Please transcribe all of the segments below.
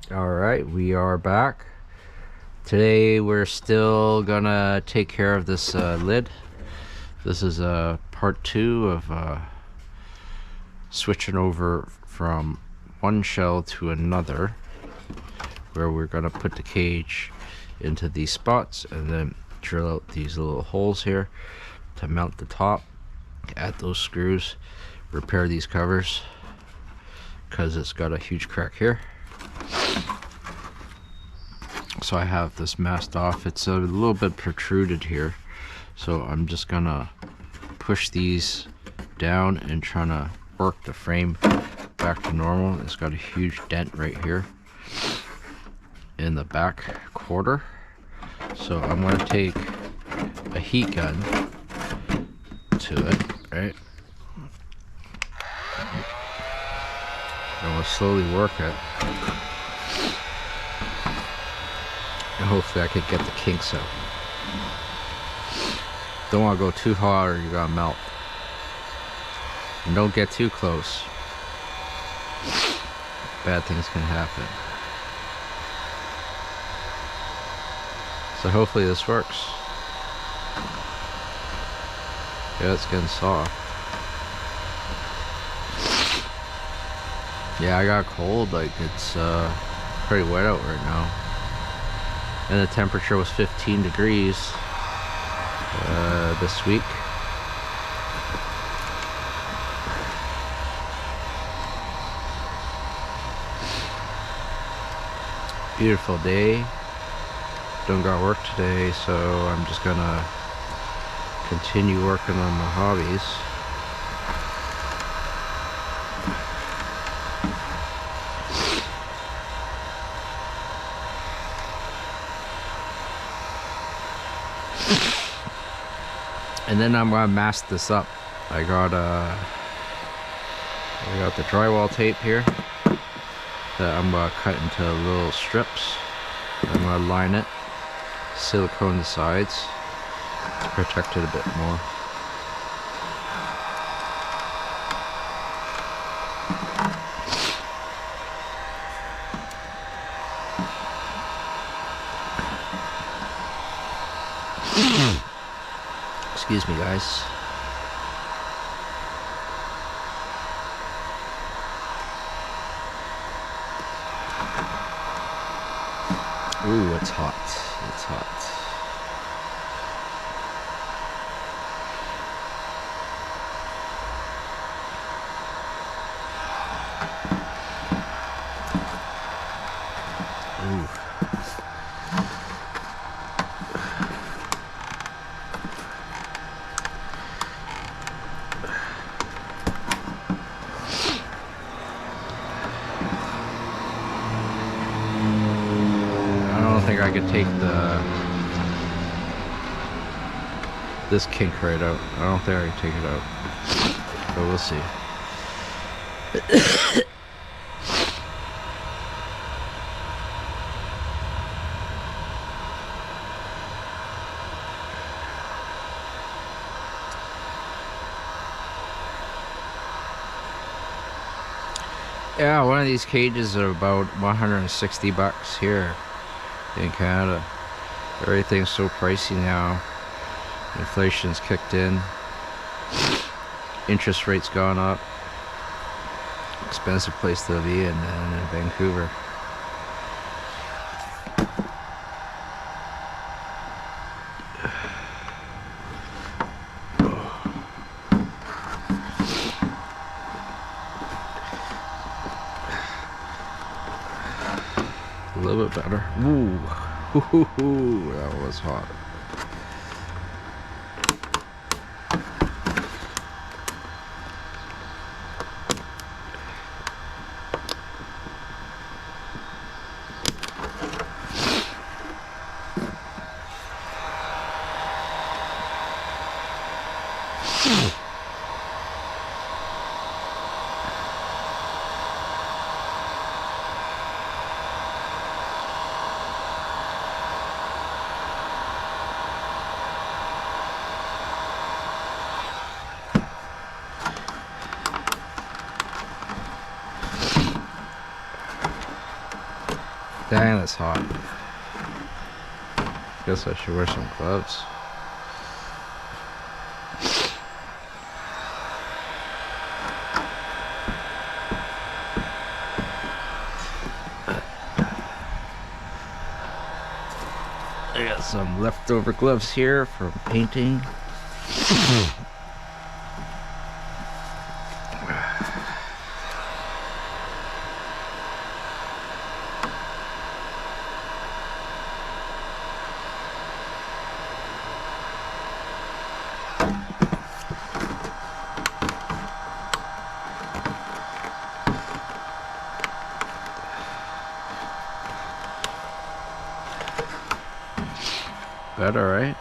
Alright, we are back. Today we're still gonna take care of this lid. This is part 2 of switching over from one shell to another, where we're gonna put the cage into these spots and then drill out these little holes here to mount the top, add those screws, repair these covers because it's got a huge crack here. So I have this masked off. It's a little bit protruded here, so I'm just gonna push these down and trying to work the frame back to normal. It's got a huge dent right here in the back quarter, so I'm gonna take a heat gun to it, right? And we'll slowly work it. And hopefully I could get the kinks out. Don't want to go too hard or you're gonna melt. And don't get too close. Bad things can happen. So hopefully this works. Yeah, it's getting soft. Yeah, I got cold. Like, it's pretty wet out right now. And the temperature was 15 degrees this week. Beautiful day. Don't got work today, so I'm just gonna continue working on my hobbies. And then I'm gonna mask this up. I got the drywall tape here that I'm gonna cut into little strips. I'm gonna line it, silicone the sides to protect it a bit more. Excuse me, guys. Ooh, it's hot. It's hot. Ooh. I think I could take this kink right out. I don't think I can take it out, but we'll see. Yeah, one of these cages are about 160 bucks here in Canada. Everything's so pricey now. Inflation's kicked in. Interest rates gone up. Expensive place to be in Vancouver. A little bit better. Ooh, that was hot. Dang, that's hot. Guess I should wear some gloves. I got some leftover gloves here from painting. Better, right?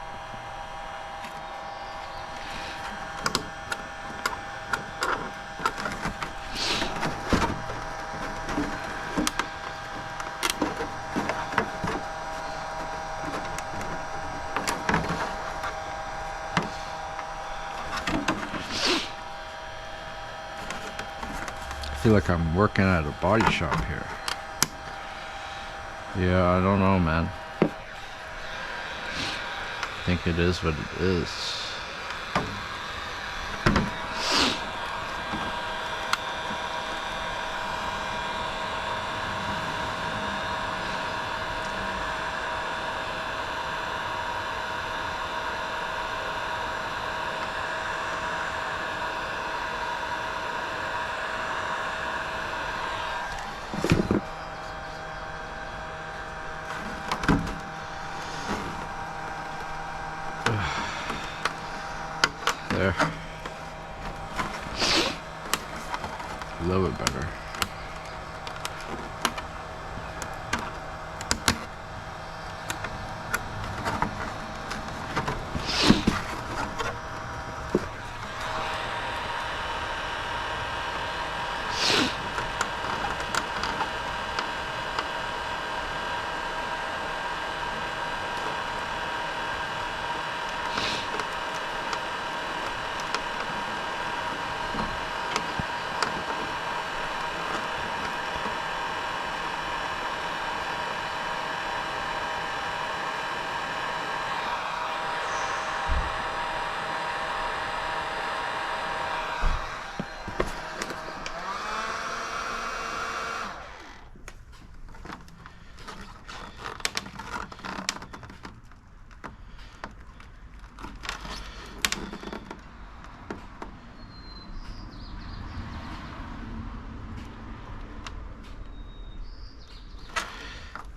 I feel like I'm working at a body shop here. Yeah, I don't know, man. I think it is what it is. There. A little bit better.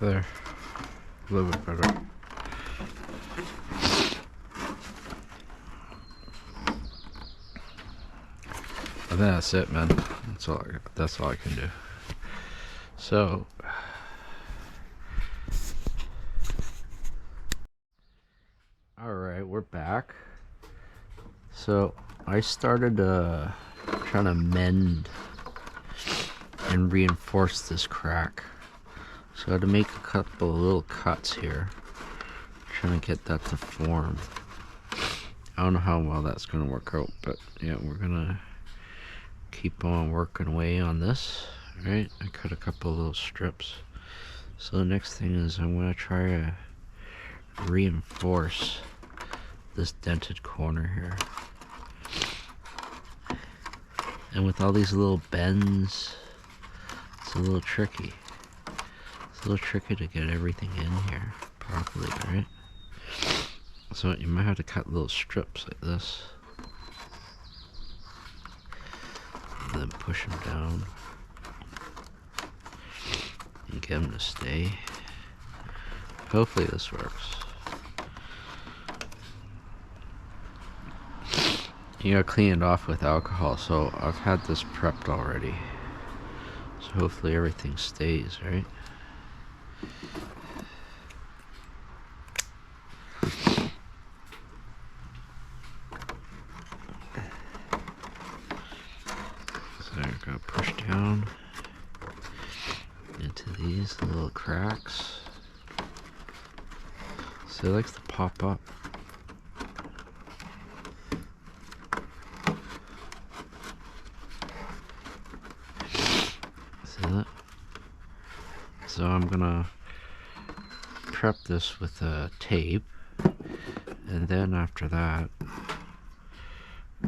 There. A little bit better. I think that's it, man. That's all I can do. So alright, we're back. So I started trying to mend and reinforce this crack. So I had to make a couple of little cuts here, trying to get that to form. I don't know how well that's going to work out, but yeah, we're going to keep on working away on this. Right, I cut a couple of little strips. So the next thing is I'm going to try to reinforce this dented corner here. And with all these little bends, it's a little tricky. It's a little tricky to get everything in here properly, right? So you might have to cut little strips like this. And then push them down. And get them to stay. Hopefully this works. You gotta clean it off with alcohol, so I've had this prepped already. So hopefully everything stays, right? So I'm gonna push down into these little cracks. So it likes to pop up. See that? So I'm gonna prep this with tape, and then after that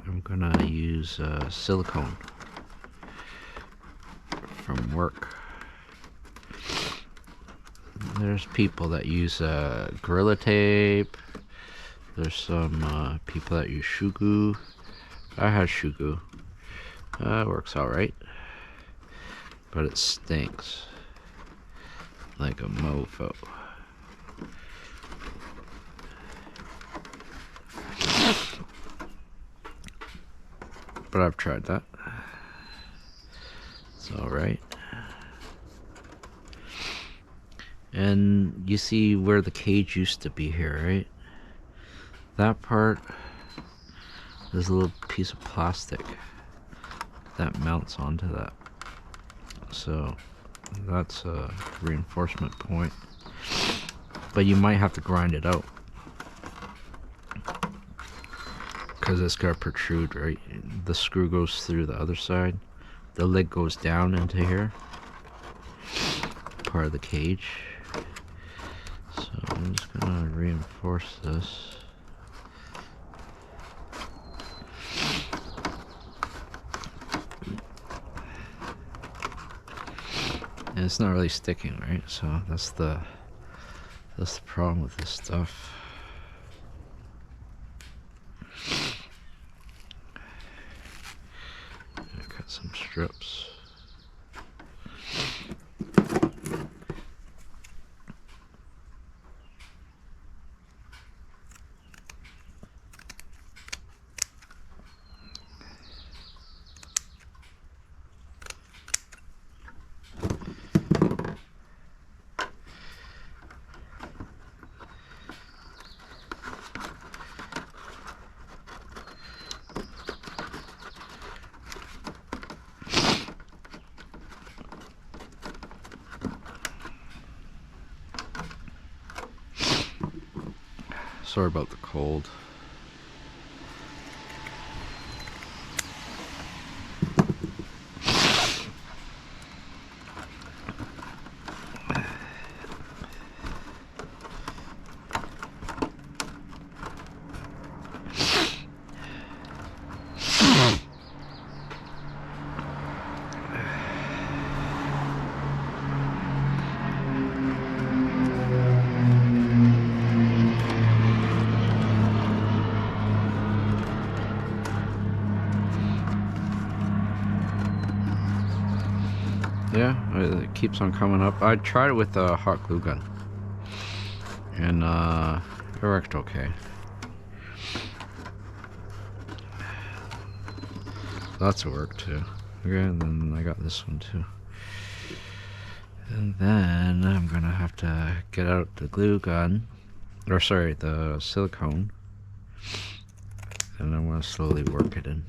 I'm gonna use silicone from work. There's people that use Gorilla Tape. There's some people that use shoe glue. I had shoe glue. It works alright, but it stinks like a mofo. But I've tried that. It's alright. And you see where the cage used to be here, right? That part, there's a little piece of plastic that mounts onto that. So that's a reinforcement point. But you might have to grind it out, because it's gonna protrude, right? The screw goes through the other side. The lid goes down into here, part of the cage. So I'm just gonna reinforce this. And it's not really sticking, right? So that's the problem with this stuff. Cut some strips. Sorry about the cold. Yeah, it keeps on coming up. I tried it with a hot glue gun, and it worked okay. Lots of work too. Okay, and then I got this one too. And then I'm gonna have to get out the glue gun, or sorry, the silicone, and I'm gonna slowly work it in.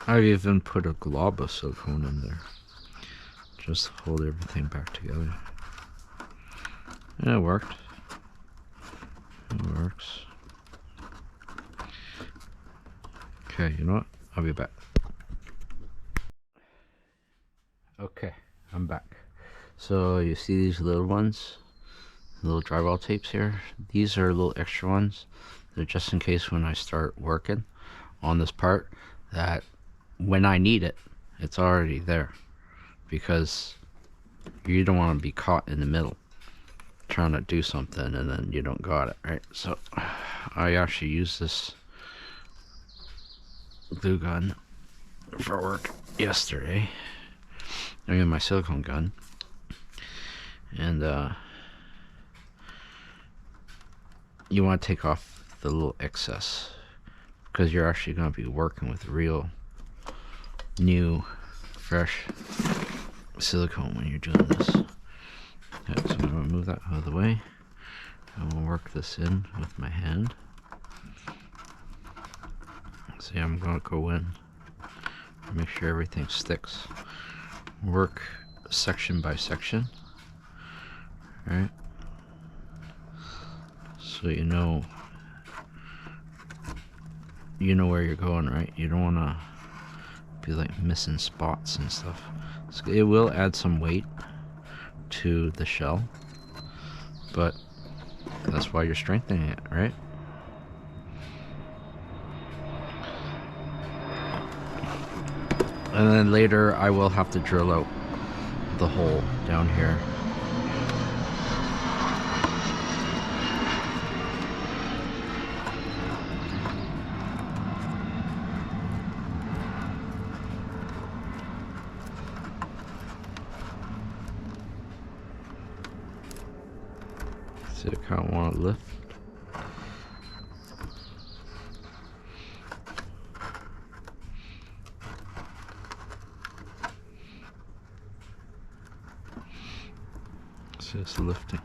I've even put a glob of silicone in there, just to hold everything back together. And it worked. It works. Okay, you know what? I'll be back. Okay, I'm back. So you see these little ones? Little drywall tapes here? These are little extra ones. They're just in case when I start working on this part, that when I need it, it's already there, because you don't want to be caught in the middle trying to do something and then you don't got it, right? So I actually use this glue gun for work yesterday. I mean my silicone gun, and you want to take off the little excess, because you're actually going to be working with real new fresh silicone when you're doing this. Okay, so I'm going to move that out of the way. I will work this in with my hand. See, I'm going to go in, make sure everything sticks. Work section by section. Alright. so you know where you're going, right? You don't want to be like missing spots and stuff. So it will add some weight to the shell, but that's why you're strengthening it, right? And then later I will have to drill out the hole down here. So I kind of want to lift. So it's lifting.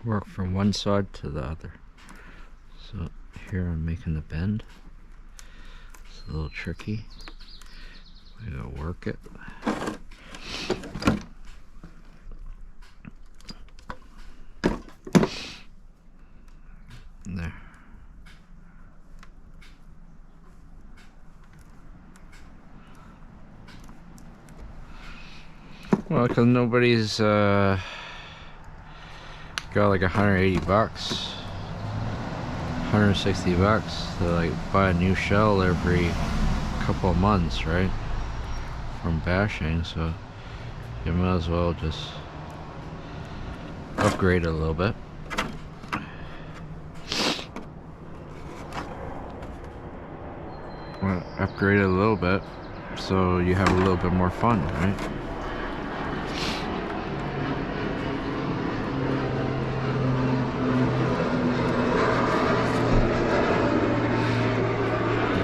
Work from one side to the other. So here I'm making the bend. It's a little tricky. We gotta work it. There. Well, because nobody's got like 180 bucks, 160 bucks to like buy a new shell every couple of months, right? From bashing, so you might as well just upgrade it a little bit. Well, upgrade it a little bit so you have a little bit more fun, right?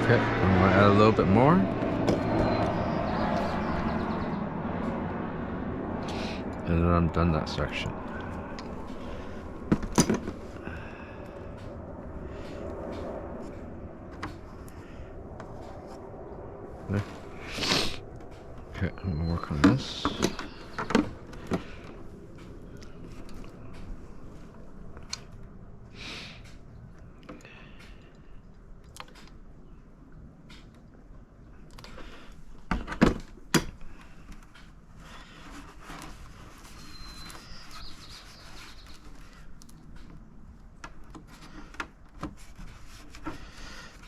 Okay, I'm gonna add a little bit more. And then I'm done that section. There. Okay, I'm gonna work on this.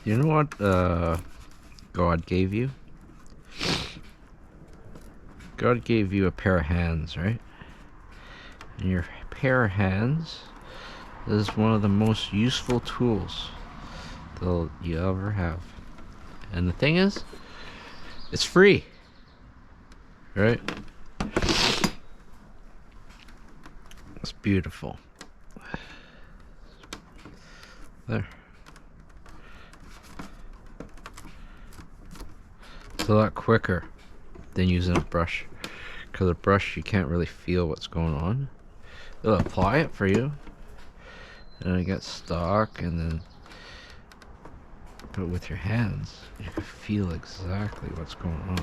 You know what God gave you? God gave you a pair of hands, right? And your pair of hands is one of the most useful tools that you ever have. And the thing is, it's free, right? It's beautiful. There. It's a lot quicker than using a brush, because a brush you can't really feel what's going on. It'll apply it for you and it gets stuck, and then but with your hands you can feel exactly what's going on.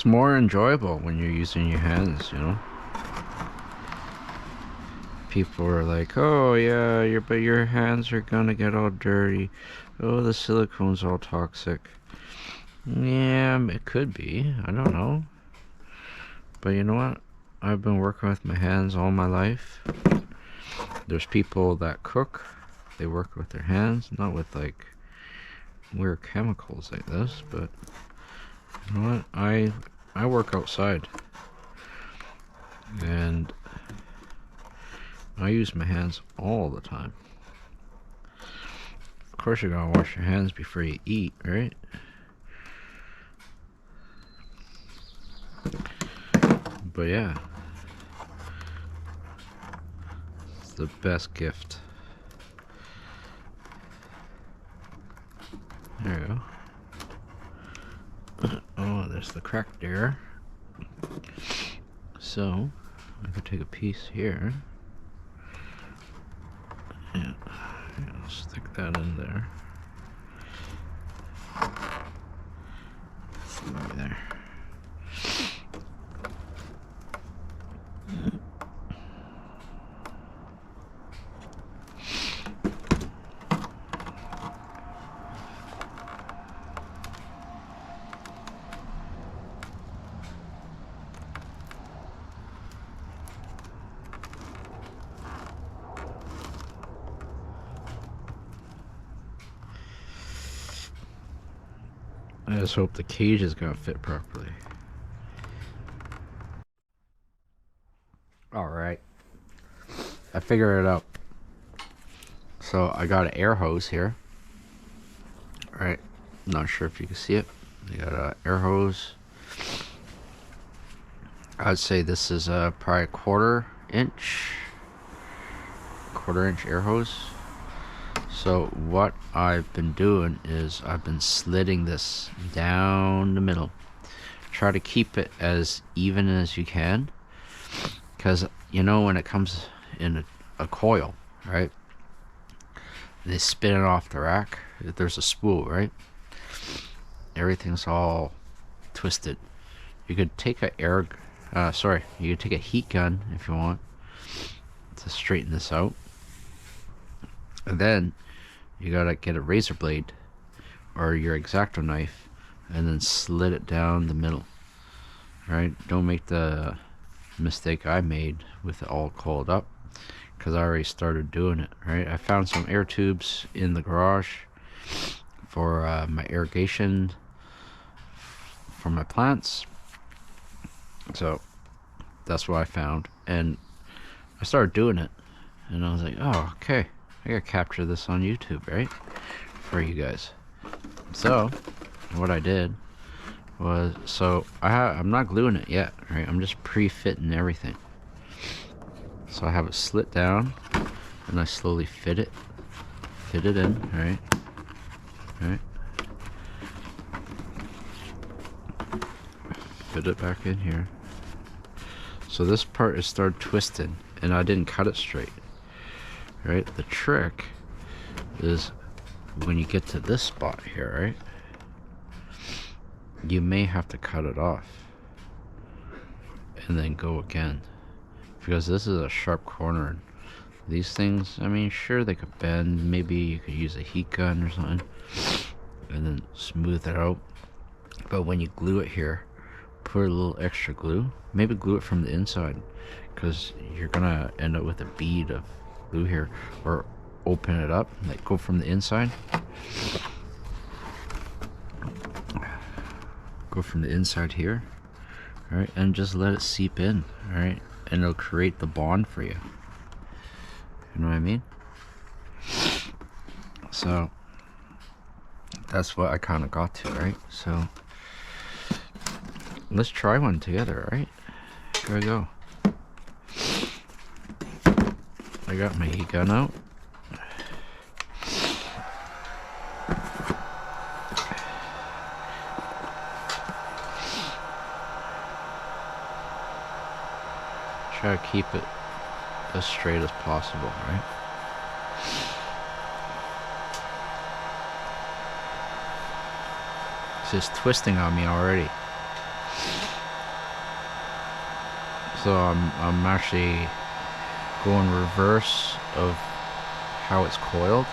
It's more enjoyable when you're using your hands, you know. People are like, oh yeah, but your hands are gonna get all dirty. Oh, the silicone's all toxic. Yeah, it could be. I don't know. But you know what? I've been working with my hands all my life. There's people that cook. They work with their hands, not with like weird chemicals like this, but you know what? I work outside. And I use my hands all the time. Of course, you gotta wash your hands before you eat, right? But yeah, it's the best gift. There you go. Oh, there's the crack there. So, I could take a piece here. Yeah, I'll stick that in there. Right there. I just hope the cage is gonna fit properly. Alright. I figured it out. So I got an air hose here. Alright. Not sure if you can see it. I got an air hose. I'd say this is probably a quarter inch air hose. So what I've been doing is I've been slitting this down the middle. Try to keep it as even as you can, because you know when it comes in a coil, right? They spin it off the rack. There's a spool, right? Everything's all twisted. You could take you could take a heat gun if you want to straighten this out. And then you gotta get a razor blade or your X-Acto knife and then slit it down the middle. Right? Don't make the mistake I made with it all coiled up, because I already started doing it. Right? I found some air tubes in the garage for my irrigation for my plants. So that's what I found, and I started doing it, and I was like, oh, okay, I gotta capture this on YouTube, right, for you guys. So what I did was, I'm not gluing it yet, right? I'm just pre-fitting everything. So I have it slit down, and I slowly fit it in, right? Fit it back in here. So this part is started twisting, and I didn't cut it straight. Right? The trick is when you get to this spot here, right? You may have to cut it off and then go again, because this is a sharp corner. And these things, I mean, sure, they could bend. Maybe you could use a heat gun or something and then smooth it out. But when you glue it here, put a little extra glue. Maybe glue it from the inside, because you're gonna end up with a bead of glue here. Or open it up, like go from the inside. Go from the inside here, alright, and just let it seep in, alright, and it'll create the bond for you. You know what I mean? So that's what I kind of got to, right? So let's try one together, right? Here we go. I got my heat gun out. Try to keep it as straight as possible, right? It's just twisting on me already. So I'm actually going reverse of how it's coiled.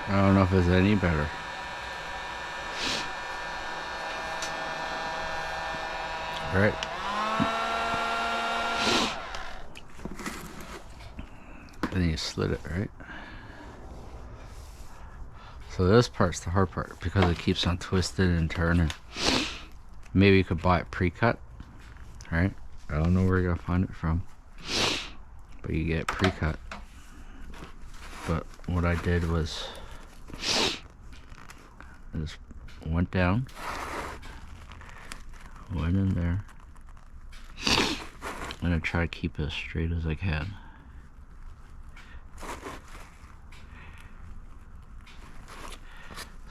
I don't know if it's any better. All right. Then you slit it, right? So this part's the hard part because it keeps on twisting and turning. Maybe you could buy it pre-cut, right? I don't know where you're gonna find it from, but you get it pre-cut. But what I did was I just went down, went in there, and I try to keep it as straight as I can.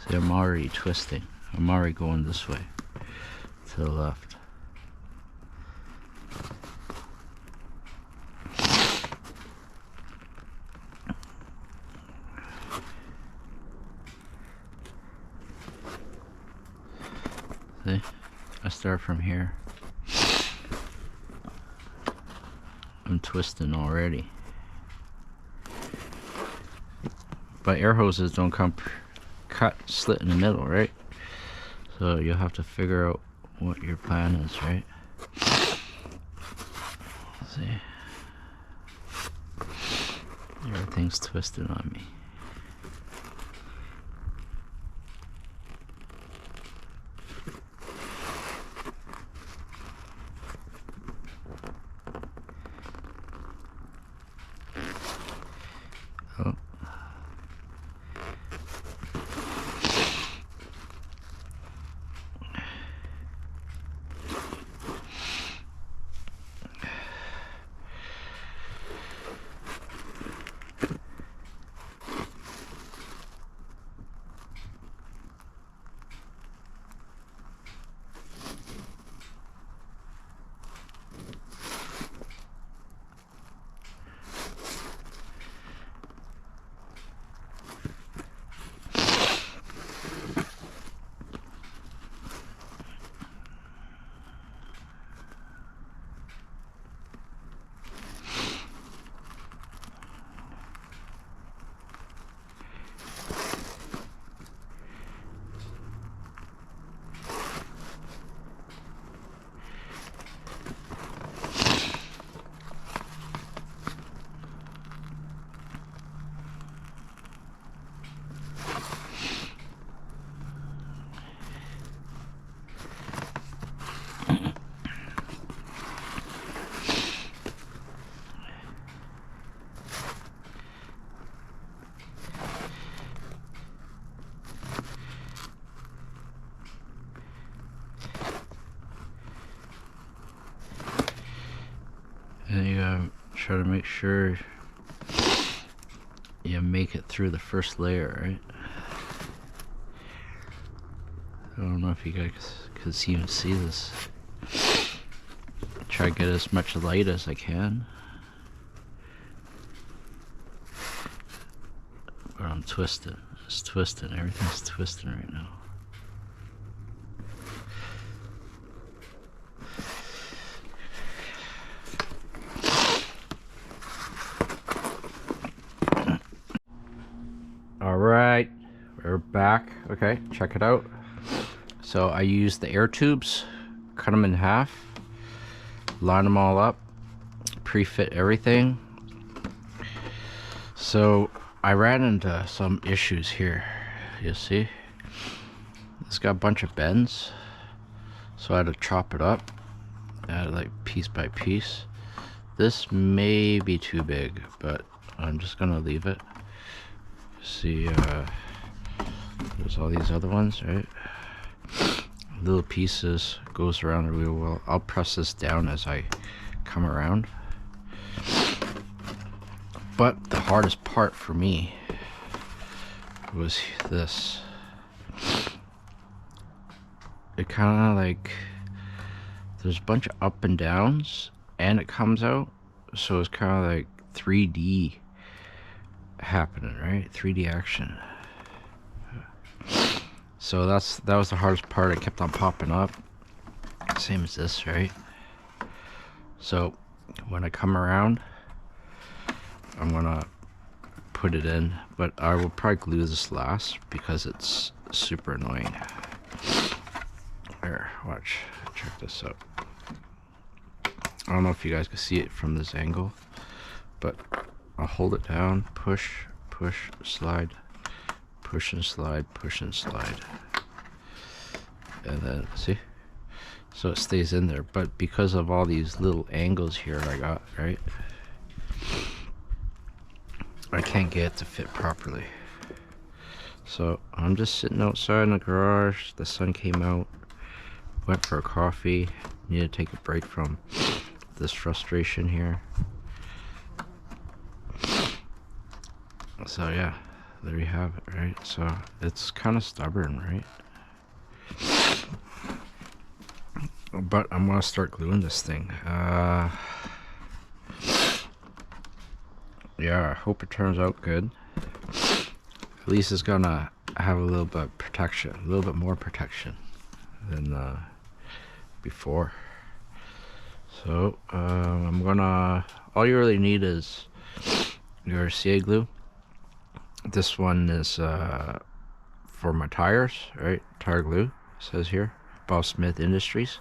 See, I'm already twisting. I'm already going this way to the left. See, I start from here. I'm twisting already. But air hoses don't come cut slit in the middle, right? So you'll have to figure out what your plan is, right? Let's see, everything's twisted on me. Oh. try to make sure you make it through the first layer, right? I don't know if you guys can even see this. Try to get as much light as I can. But I'm twisting. It's twisting. Everything's twisting right now. Alright, we're back. Okay, check it out. So I used the air tubes, cut them in half, line them all up, pre-fit everything. So I ran into some issues here. You see? It's got a bunch of bends, so I had to chop it up, add like piece by piece. This may be too big, but I'm just gonna leave it. See, there's all these other ones, right? Little pieces goes around the wheel well. I'll press this down as I come around. But the hardest part for me was this. It kind of like, there's a bunch of up and downs and it comes out, so it's kind of like 3D happening, right? 3D action. So that was the hardest part. It kept on popping up, same as this, right? So when I come around, I'm gonna put it in, but I will probably glue this last because it's super annoying. Here, watch, check this out. I don't know if you guys can see it from this angle, but I'll hold it down, push, push, slide, push and slide, push and slide. And then, see? So it stays in there, but because of all these little angles here I got, right? I can't get it to fit properly. So I'm just sitting outside in the garage, the sun came out, went for a coffee, need to take a break from this frustration here. So yeah, there you have it, right? So it's kind of stubborn, right? But I'm gonna start gluing this thing. Yeah, I hope it turns out good. At least it's gonna have a little bit of protection, a little bit more protection than before. So I'm gonna, all you really need is your CA glue. This one is for my tires, right? Tire glue, it says here, Bob Smith Industries,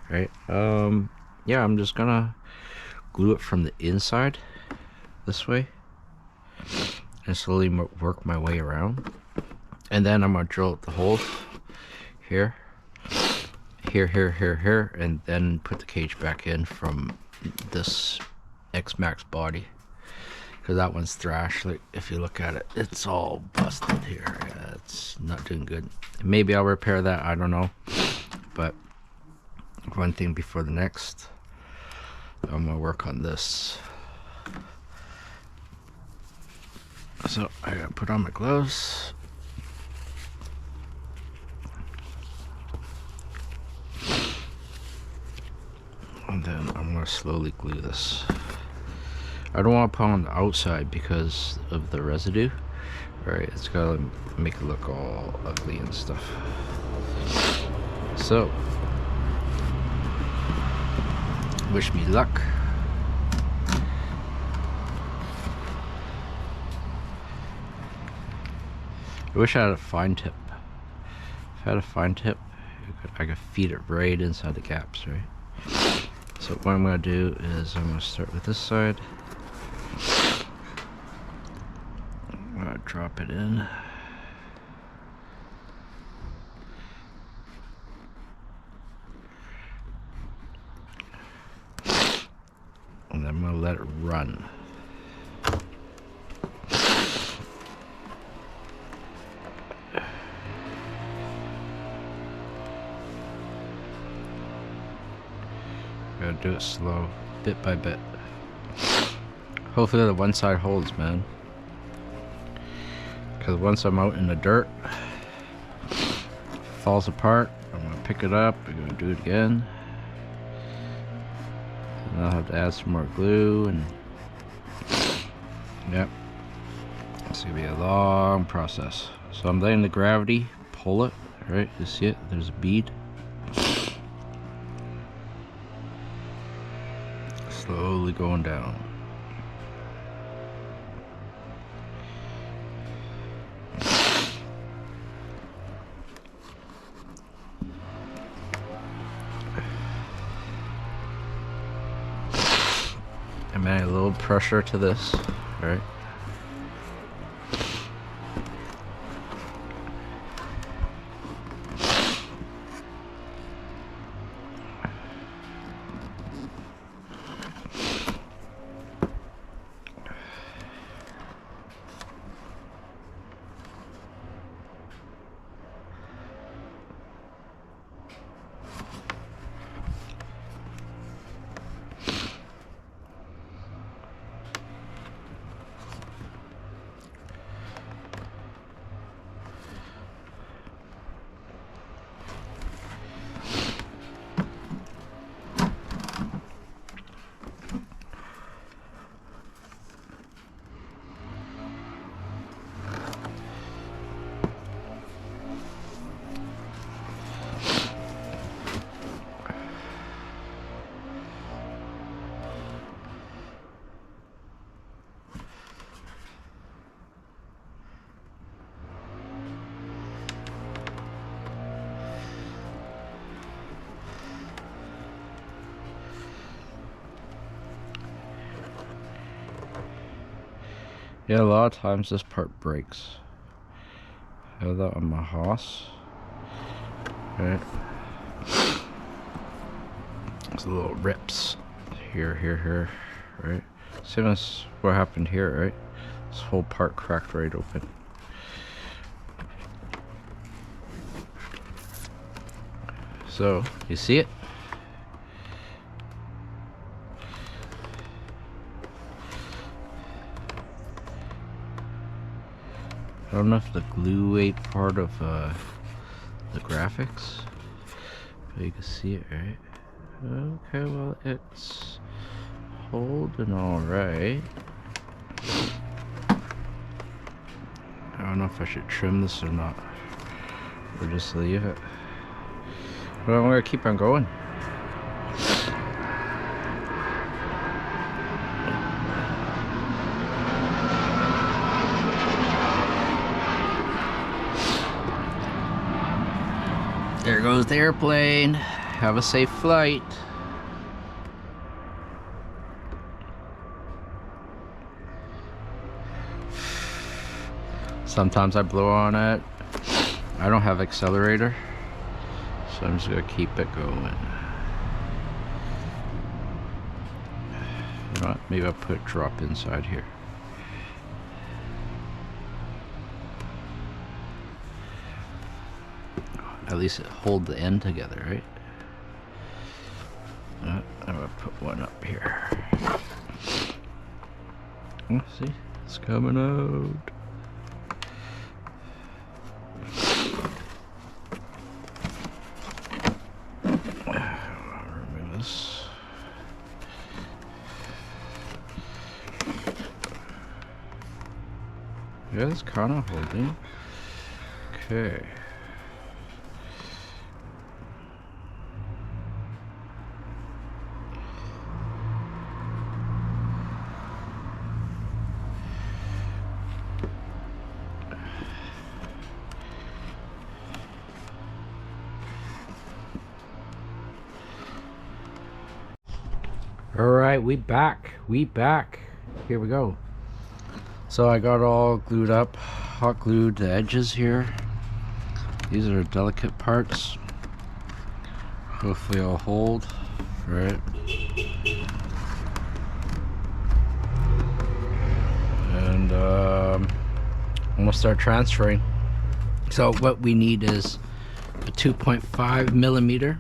right? Yeah, I'm just gonna glue it from the inside this way and slowly work my way around, and then I'm gonna drill the holes here, here, and then put the cage back in from this Xmaxx body, because that one's thrashed. Like, if you look at it, it's all busted here. Yeah, it's not doing good. Maybe I'll repair that, I don't know, but one thing before the next, I'm gonna work on this. So I gotta put on my gloves. And then I'm gonna slowly glue this. I don't want to put on the outside because of the residue. Right, it's gotta make it look all ugly and stuff. So, wish me luck. I wish I had a fine tip. If I had a fine tip, I could feed it right inside the gaps, right? So what I'm gonna do is I'm gonna start with this side. I'm gonna drop it in. And then I'm gonna let it run. Gotta do it slow, bit by bit. Hopefully the one side holds, man. Because once I'm out in the dirt, it falls apart. I'm gonna pick it up. I'm gonna do it again. And I'll have to add some more glue and yep. It's gonna be a long process. So I'm letting the gravity pull it. Right, you see it? There's a bead. Slowly going down. I'm adding a little pressure to this, right? Yeah, a lot of times this part breaks. I have that on my house. Right. There's little rips. Here. Right. Same as what happened here, right? This whole part cracked right open. So, you see it? I don't know if the glue ate part of the graphics, but you can see it, right? Okay, well, it's holding all right. I don't know if I should trim this or not, or just leave it. But I'm gonna keep on going. There goes the airplane. Have a safe flight. Sometimes I blow on it. I don't have accelerator, so I'm just gonna keep it going. You know what? Maybe I'll put a drop inside here. At least it hold the end together, right? I'm gonna put one up here. Oh, see, it's coming out. Remove this. Yeah, it's kind of holding. Okay. All right, we back. Here we go. So I got all glued up, hot glued the edges here. These are delicate parts. Hopefully I'll hold, right? And I'm gonna start transferring. So what we need is a 2.5 millimeter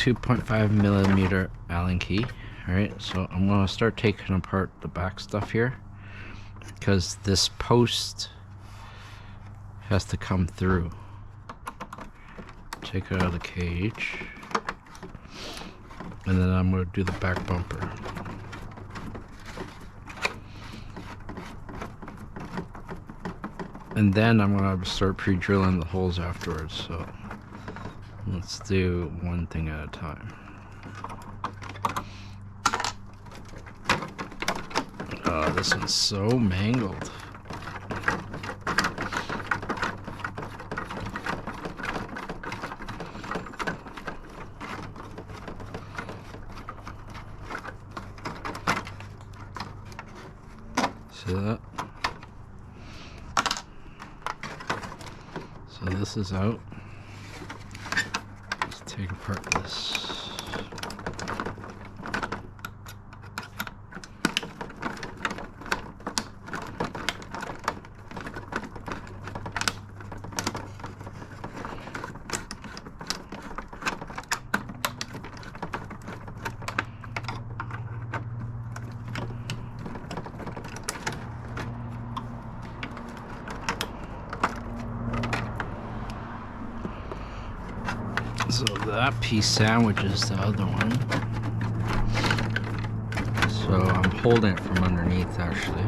2.5 millimeter Allen key. Alright, so I'm going to start taking apart the back stuff here, because this post has to come through. Take it out of the cage, and then I'm going to do the back bumper. And then I'm going to start pre-drilling the holes afterwards, so let's do one thing at a time. Oh, this one's so mangled. See that? So this is out. Let's take apart this. So that piece sandwiches the other one. So I'm holding it from underneath actually.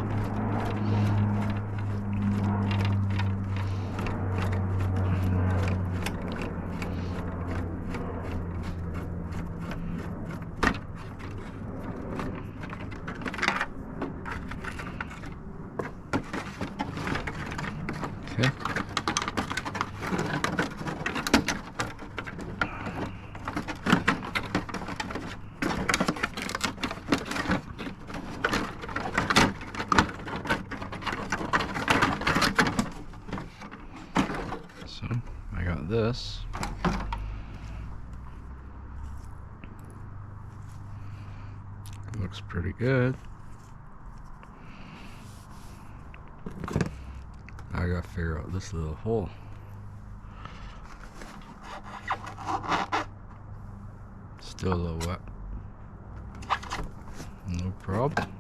Okay. So I got this. Looks pretty good. I gotta figure out this little hole. Still a little wet. No problem.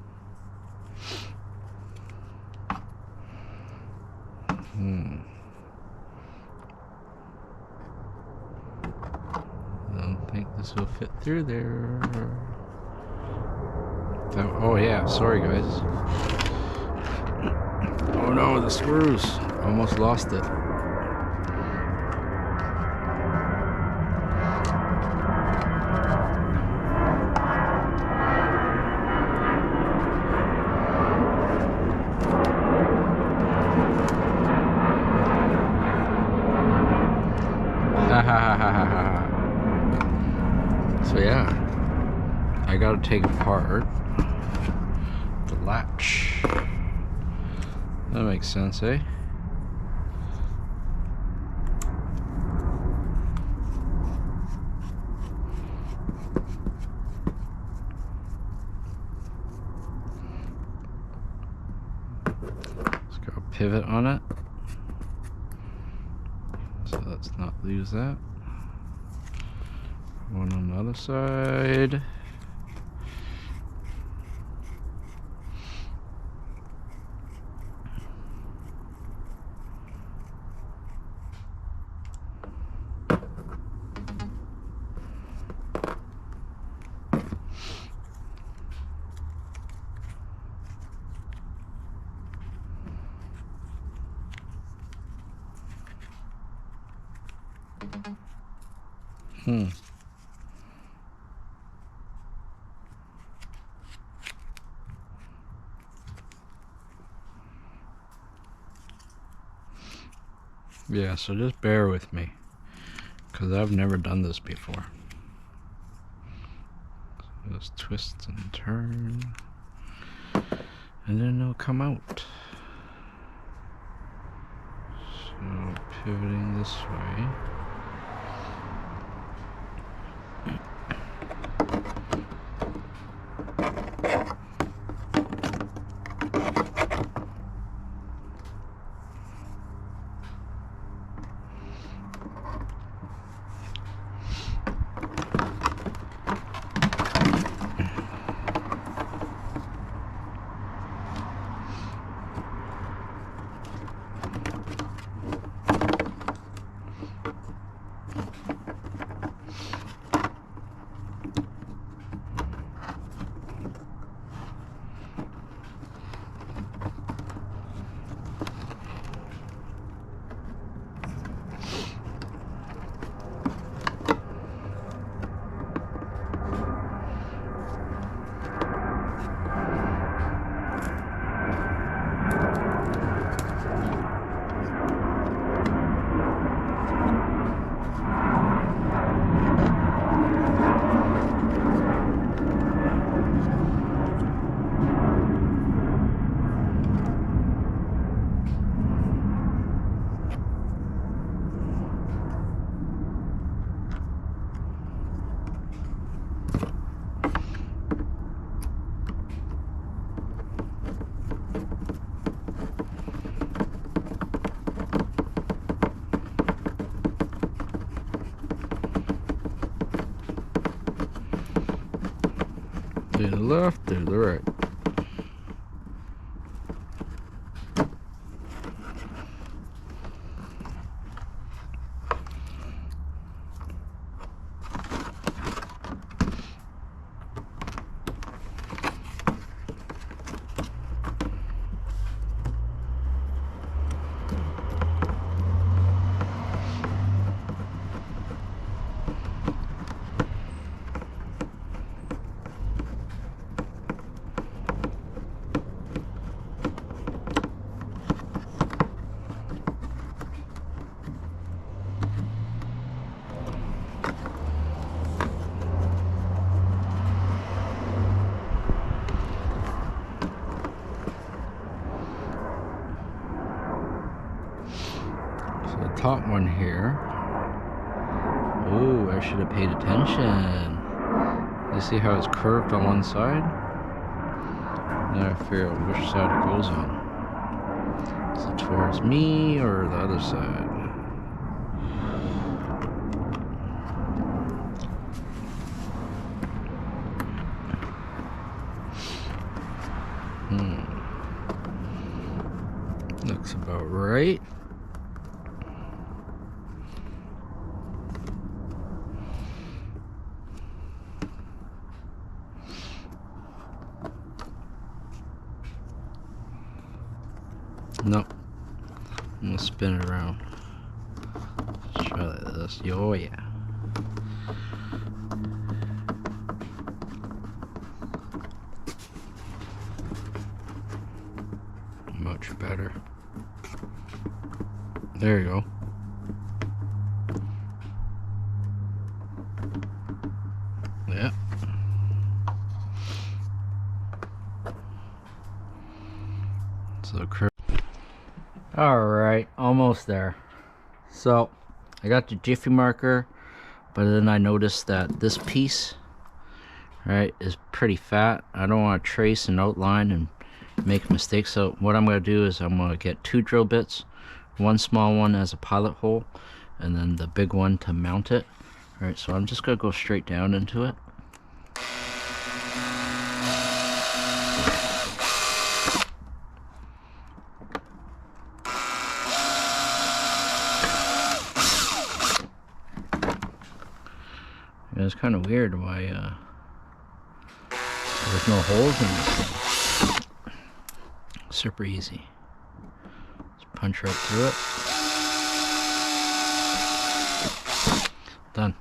I don't think this will fit through there. Oh yeah, sorry guys. Oh no, the screws. Almost lost it. So yeah, I gotta take apart the latch. That makes sense, eh? Let's go pivot on it. So let's not lose that. One on the other side. Yeah, so just bear with me, because I've never done this before. So just twist and turn, and then it'll come out. So pivoting this way. left or the right? The top one here. Ooh, I should have paid attention. You see how it's curved on one side? Now I figure out which side it goes on. Is it towards me or the other side? Looks about right. Nope. I'm gonna spin it around. Let's try like this. Oh yeah. Much better. There you go. Yeah. So alright, almost there. So I got the Jiffy marker, but then I noticed that this piece, right, is pretty fat. I don't want to trace and outline and make mistakes. So what I'm going to do is I'm going to get 2 drill bits, one small one as a pilot hole, and then the big one to mount it. Alright, so I'm just going to go straight down into it. It's kind of weird why there's no holes in this thing. Super easy. Just punch right through it. Done.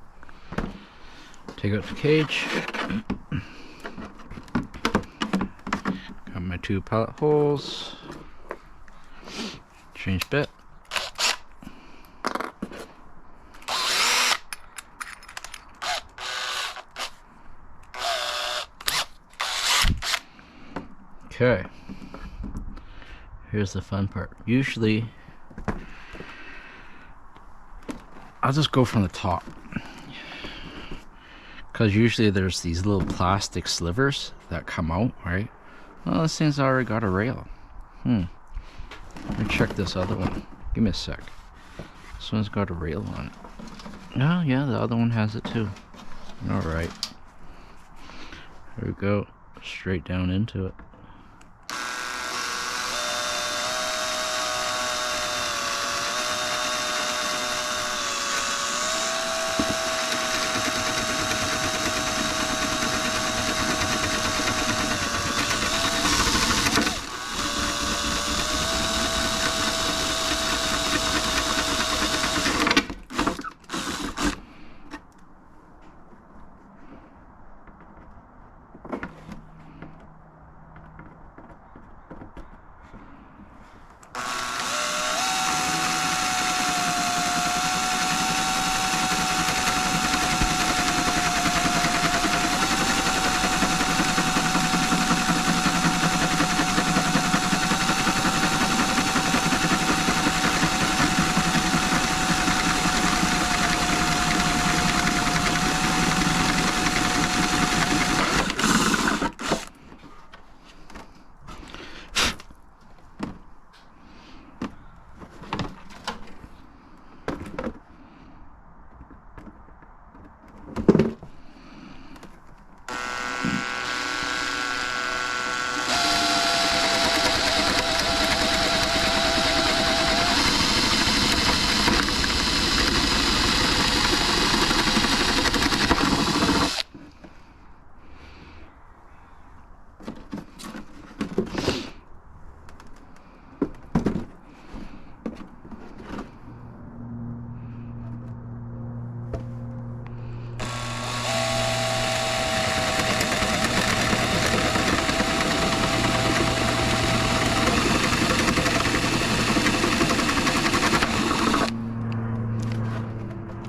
Take out the cage. Got my 2 pallet holes. Change bit. Okay, here's the fun part. Usually, I'll just go from the top, because usually there's these little plastic slivers that come out, right? Well, this thing's already got a rail. Let me check this other one. Give me a sec. This one's got a rail on it. Oh yeah, the other one has it too. Alright. There we go. Straight down into it.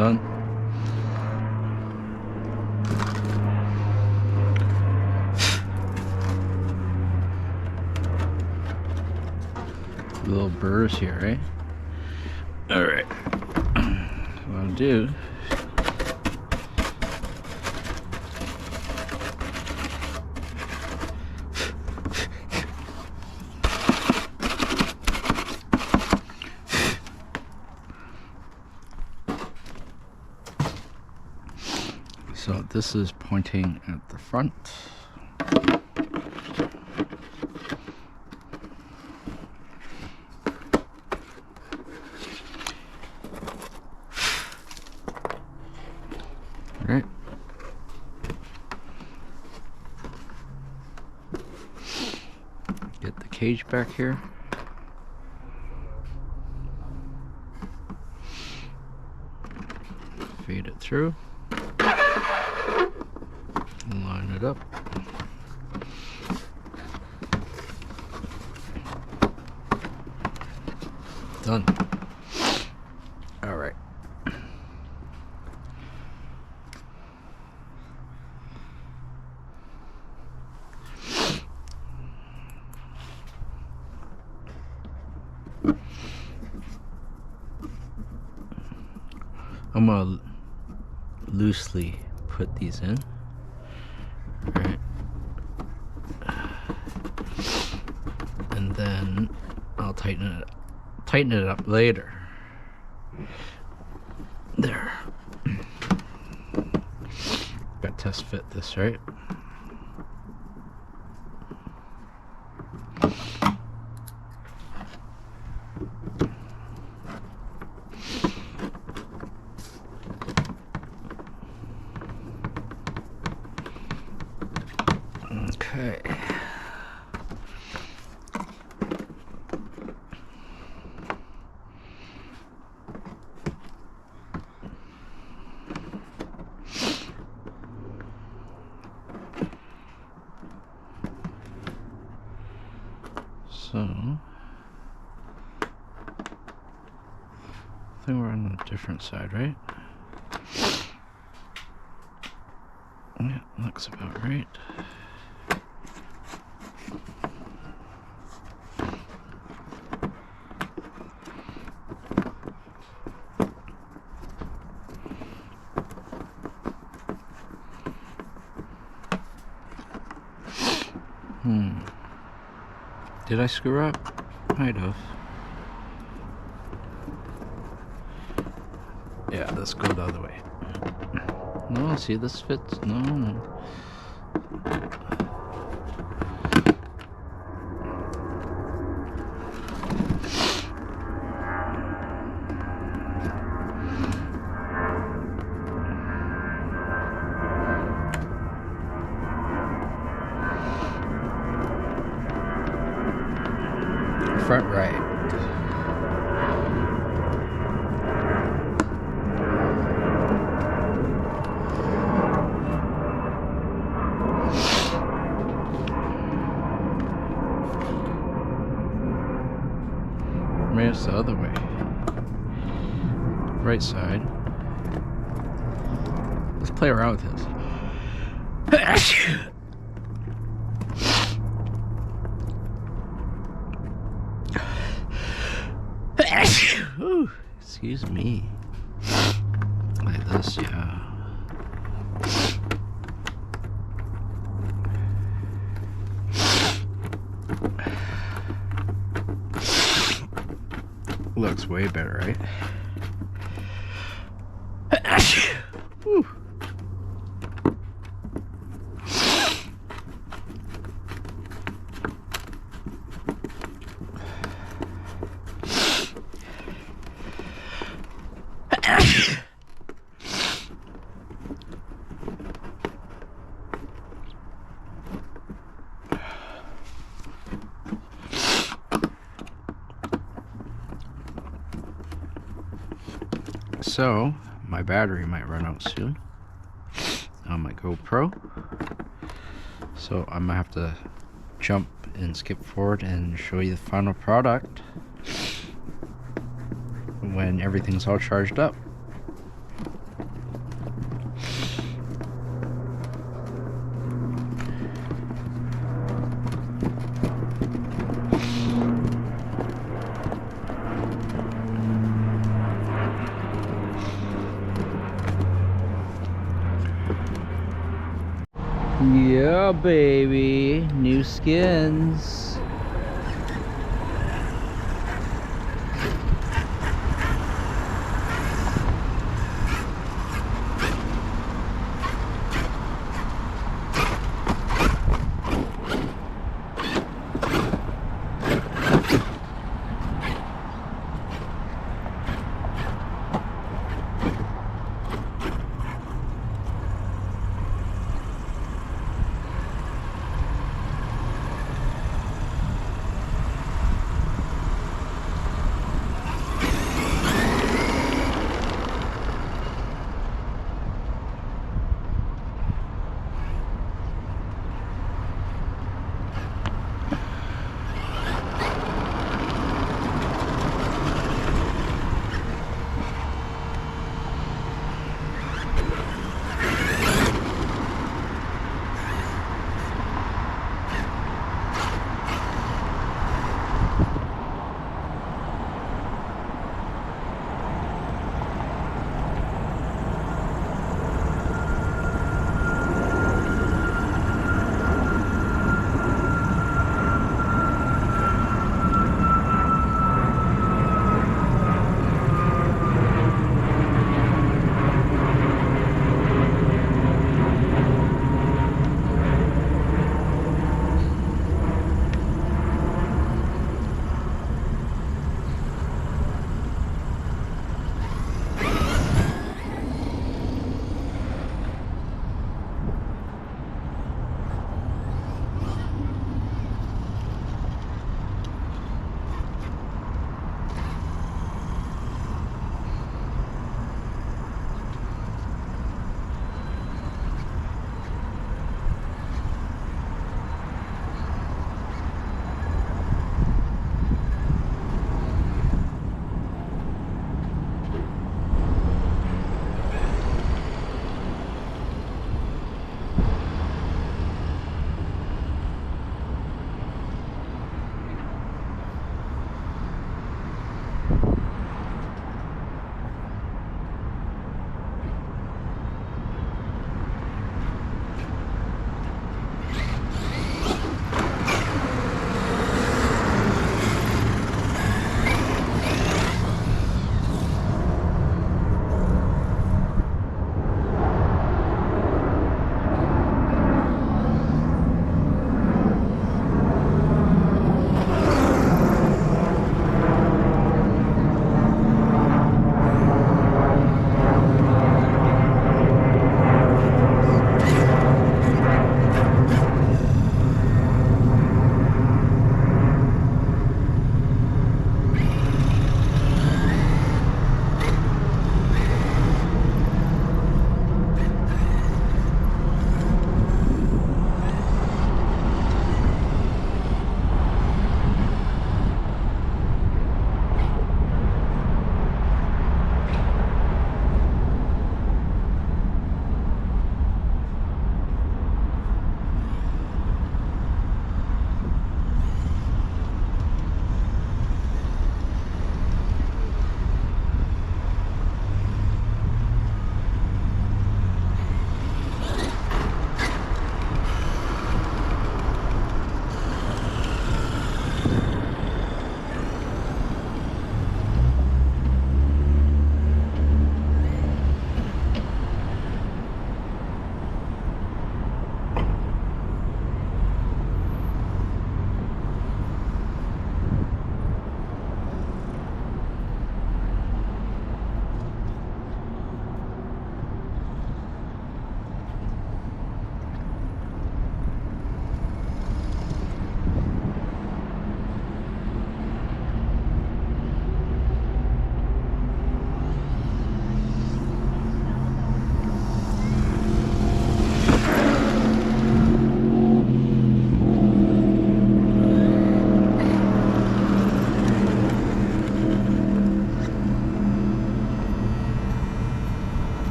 Done. Little burrs here, right? All right. What I'll do. So this is pointing at the front. Right. Get the cage back here. Feed it through. Line it up. Done. All right. I'm gonna loosely put these in. Right. And then I'll tighten it up later. There. Got to test fit this, right? Okay. So, I think we're on a different side, right? Yeah, looks about right. Did I screw up? Might have. Yeah, let's go the other way. No, see, this fits. No. Front right. Maybe it's the other way. Right side. Let's play around with this. Ooh, excuse me. Like this, yeah. Looks way better, right? Whew. So, my battery might run out soon on my GoPro. So, I'm gonna have to jump and skip forward and show you the final product when everything's all charged up. Yeah, baby. New skins.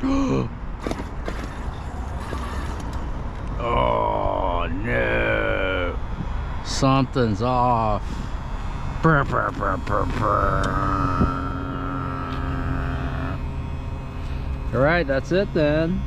Oh no, something's off. Brr, brr, brr, brr, brr. All right, that's it then.